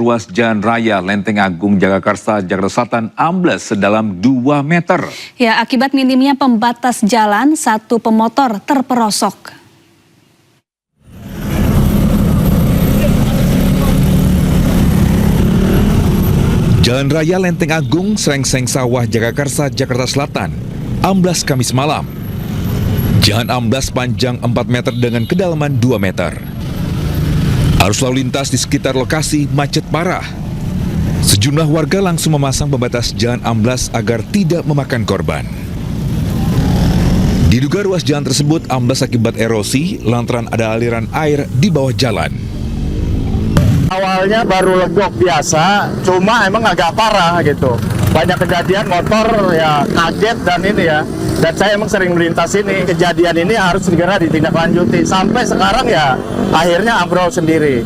ruas Jalan Raya Lenteng Agung Jagakarsa, Jakarta Selatan ambles sedalam 2 meter. Ya, akibat minimnya pembatas jalan, satu pemotor terperosok. Jalan Raya Lenteng Agung, Srengseng Sawah, Jagakarsa, Jakarta Selatan amblas Kamis malam. Jalan amblas panjang 4 meter dengan kedalaman 2 meter. Arus lalu lintas di sekitar lokasi macet parah. Sejumlah warga langsung memasang pembatas jalan amblas agar tidak memakan korban. Diduga ruas jalan tersebut amblas akibat erosi lantaran ada aliran air di bawah jalan. Awalnya baru legok biasa, cuma emang agak parah gitu. Banyak kejadian motor ya kaget dan ini ya. Dan saya emang sering melintas ini. Kejadian ini harus segera ditindaklanjuti. Sampai sekarang ya akhirnya ambrol sendiri.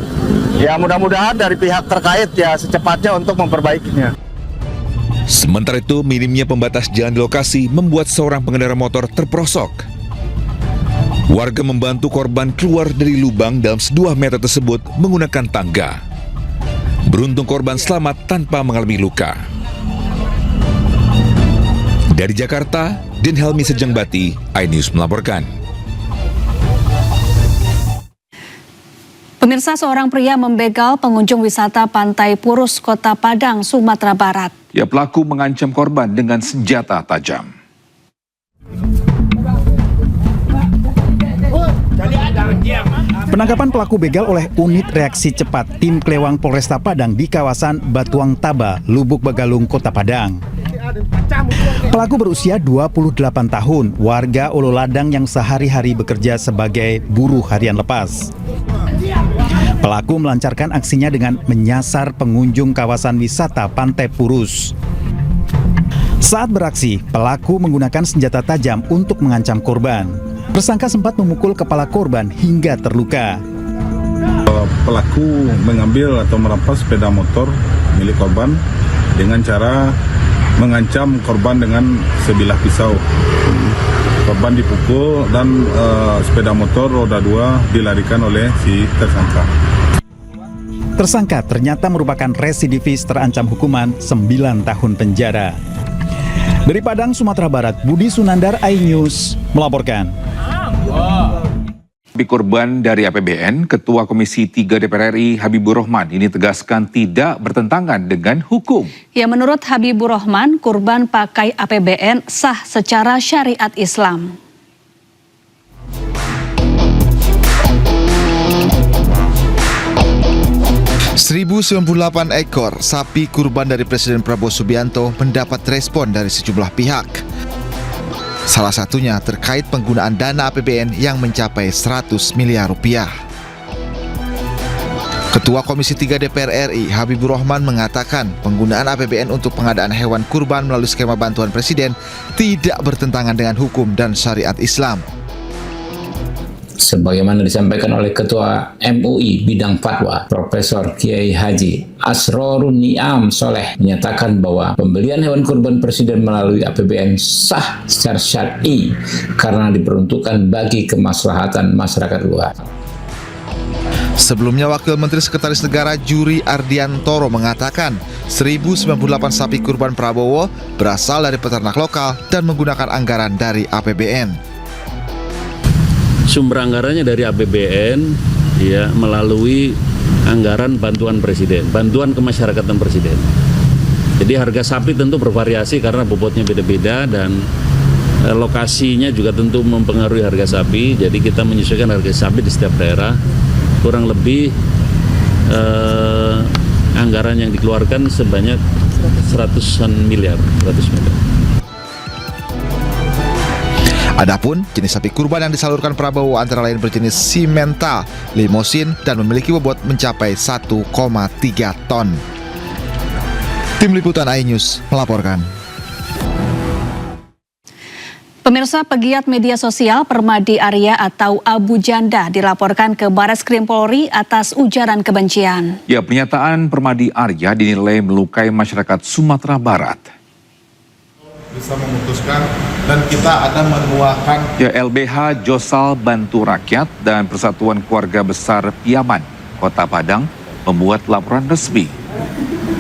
Ya mudah-mudahan dari pihak terkait ya secepatnya untuk memperbaikinya. Sementara itu minimnya pembatas jalan di lokasi membuat seorang pengendara motor terperosok. Warga membantu korban keluar dari lubang dalam 2 meter tersebut menggunakan tangga. Beruntung korban selamat tanpa mengalami luka. Dari Jakarta, Den Helmi Sejangbati, iNews melaporkan. Pemirsa, seorang pria membegal pengunjung wisata Pantai Purus, Kota Padang, Sumatera Barat. Ya, pelaku mengancam korban dengan senjata tajam. Penangkapan pelaku begal oleh unit reaksi cepat tim Klewang Polresta Padang di kawasan Batuang Taba, Lubuk Bagalung, Kota Padang. Pelaku berusia 28 tahun, warga Ulu Ladang yang sehari-hari bekerja sebagai buruh harian lepas. Pelaku melancarkan aksinya dengan menyasar pengunjung kawasan wisata Pantai Purus. Saat beraksi, pelaku menggunakan senjata tajam untuk mengancam korban. Tersangka sempat memukul kepala korban hingga terluka. Pelaku mengambil atau merampas sepeda motor milik korban dengan cara mengancam korban dengan sebilah pisau. Korban dipukul dan sepeda motor roda 2 dilarikan oleh si tersangka. Tersangka ternyata merupakan residivis terancam hukuman 9 tahun penjara. Dari Padang, Sumatera Barat, Budi Sunandar, iNews melaporkan. Korban dari APBN, Ketua Komisi 3 DPR RI Habibur Rahman ini tegaskan tidak bertentangan dengan hukum. Ya, menurut Habibur Rahman, kurban pakai APBN sah secara syariat Islam. ...1.098 ekor sapi kurban dari Presiden Prabowo Subianto mendapat respon dari sejumlah pihak. Salah satunya terkait penggunaan dana APBN yang mencapai 100 miliar rupiah. Ketua Komisi 3 DPR RI Habibur Rahman mengatakan penggunaan APBN untuk pengadaan hewan kurban melalui skema bantuan Presiden tidak bertentangan dengan hukum dan syariat Islam. Sebagaimana disampaikan oleh Ketua MUI Bidang Fatwa, Profesor Kiai Haji Asrorun Niam Soleh menyatakan bahwa pembelian hewan kurban Presiden melalui APBN sah secara syar'i karena diperuntukkan bagi kemaslahatan masyarakat luas. Sebelumnya, Wakil Menteri Sekretaris Negara Juri Ardiantoro mengatakan 1.098 sapi kurban Prabowo berasal dari peternak lokal dan menggunakan anggaran dari APBN. Sumber anggarannya dari APBN ya, melalui anggaran bantuan Presiden, bantuan kemasyarakatan Presiden. Jadi harga sapi tentu bervariasi karena bobotnya beda-beda dan lokasinya juga tentu mempengaruhi harga sapi. Jadi kita menyesuaikan harga sapi di setiap daerah. Kurang lebih anggaran yang dikeluarkan sebanyak 100 miliar. Adapun jenis sapi kurban yang disalurkan Prabowo antara lain berjenis simental, limosin, dan memiliki bobot mencapai 1,3 ton. Tim Liputan iNews melaporkan. Pemirsa, pegiat media sosial Permadi Arya atau Abu Janda dilaporkan ke Barreskrim Polri atas ujaran kebencian. Ya, pernyataan Permadi Arya dinilai melukai masyarakat Sumatera Barat. Bisa memutuskan dan kita akan menuakan. Ya, LBH Josal Bantu Rakyat dan Persatuan Keluarga Besar Piaman, Kota Padang membuat laporan resmi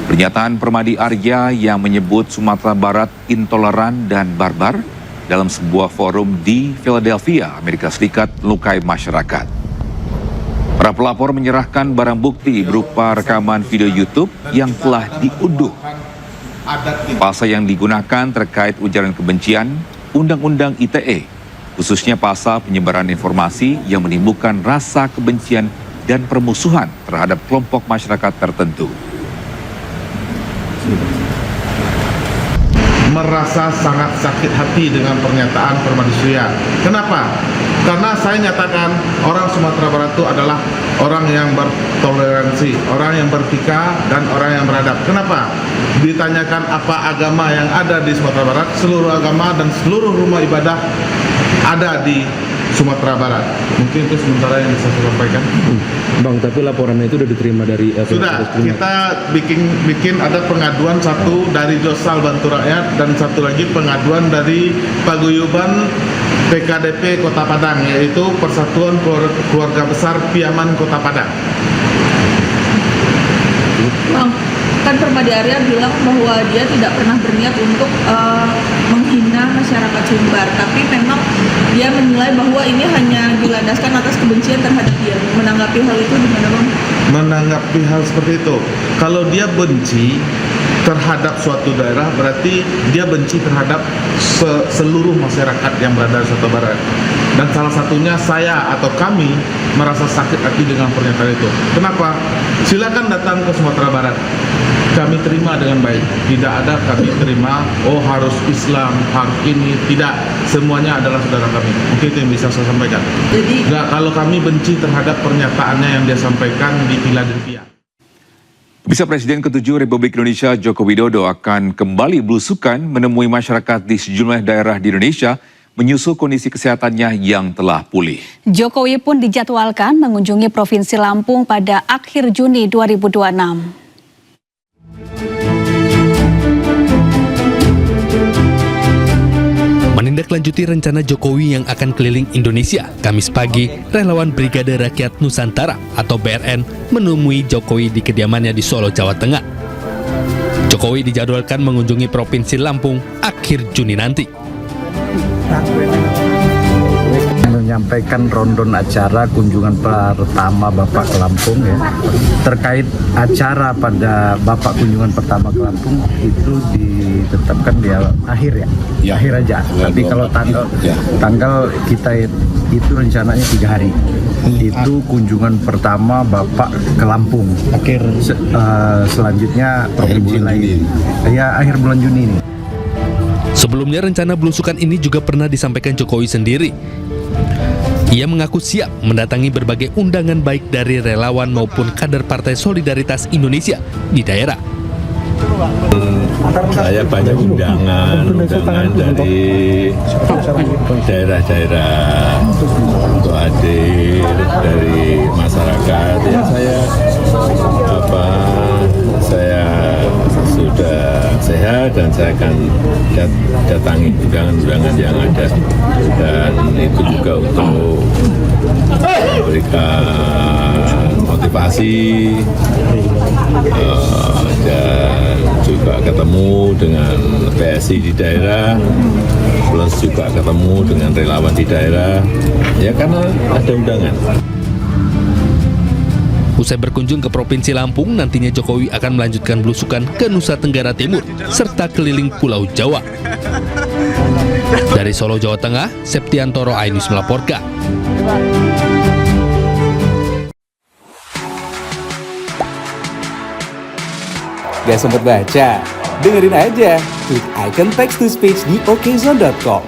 Pernyataan Permadi Arya yang menyebut Sumatera Barat intoleran dan barbar dalam sebuah forum di Philadelphia, Amerika Serikat melukai masyarakat. Para pelapor menyerahkan barang bukti berupa rekaman video YouTube yang telah diunduh. Pasal yang digunakan terkait ujaran kebencian, Undang-Undang ITE, khususnya pasal penyebaran informasi yang menimbulkan rasa kebencian dan permusuhan terhadap kelompok masyarakat tertentu. Merasa sangat sakit hati dengan pernyataan Permadi Surya. Kenapa? Karena saya nyatakan orang Sumatera Barat itu adalah orang yang bertoleransi, orang yang bertika, dan orang yang beradab. Kenapa? Ditanyakan apa agama yang ada di Sumatera Barat, seluruh agama dan seluruh rumah ibadah ada di Sumatera Barat. Mungkin itu sementara yang bisa saya sampaikan. Bang, tapi laporannya itu sudah diterima dari sudah, kita bikin ada pengaduan, satu dari Josal Bantu Rakyat dan satu lagi pengaduan dari Paguyuban PKDP Kota Padang, yaitu Persatuan Keluarga Besar Piaman Kota Padang. Bang, kan Permadi Arya bilang bahwa dia tidak pernah berniat untuk menghina masyarakat Sumbar, tapi memang dia menilai bahwa ini hanya dilandaskan atas kebencian terhadap dia. Menanggapi hal itu gimana, Bang? Menanggapi hal seperti itu, kalau dia benci terhadap suatu daerah, berarti dia benci terhadap seluruh masyarakat yang berada di Sumatera Barat. Dan salah satunya saya atau kami merasa sakit hati dengan pernyataan itu. Kenapa? Silakan datang ke Sumatera Barat. Kami terima dengan baik. Tidak ada kami terima, oh harus Islam, harus ini. Tidak, semuanya adalah saudara kami. Mungkin itu yang bisa saya sampaikan. Jadi, nggak, kalau kami benci terhadap pernyataannya yang dia sampaikan di Philadelphia. Bisa Presiden ke-7 Republik Indonesia Joko Widodo akan kembali belusukan menemui masyarakat di sejumlah daerah di Indonesia menyusul kondisi kesehatannya yang telah pulih. Jokowi pun dijadwalkan mengunjungi Provinsi Lampung pada akhir Juni 2026. Menindaklanjuti rencana Jokowi yang akan keliling Indonesia, Kamis pagi, relawan Brigade Rakyat Nusantara atau BRN menemui Jokowi di kediamannya di Solo, Jawa Tengah. Jokowi dijadwalkan mengunjungi Provinsi Lampung akhir Juni nanti. Menyampaikan rondon acara kunjungan pertama Bapak ke Lampung ya. Terkait acara pada Bapak kunjungan pertama ke Lampung itu ditetapkan di akhir ya. Akhir aja. Tapi kalau tanggal kita itu rencananya 3 hari. Itu kunjungan pertama Bapak ke Lampung. Selanjutnya provinsi lain. Ya, akhir bulan Juni ini. Sebelumnya rencana belusukan ini juga pernah disampaikan Jokowi sendiri. Ia mengaku siap mendatangi berbagai undangan baik dari relawan maupun kader Partai Solidaritas Indonesia di daerah. Saya banyak undangan dari daerah-daerah untuk hadir dari masyarakat. Ya saya sudah sehat dan saya akan datangi undangan-undangan yang ada, dan itu juga untuk memberikan motivasi dan juga ketemu dengan PSI di daerah, plus juga ketemu dengan relawan di daerah, ya karena ada undangan. Usai berkunjung ke Provinsi Lampung, nantinya Jokowi akan melanjutkan belusukan ke Nusa Tenggara Timur serta keliling Pulau Jawa. Dari Solo, Jawa Tengah, Septiantoro Ainus melaporkan. Gak sempet baca? Dengerin aja, klik icon text to speech di okezone.com.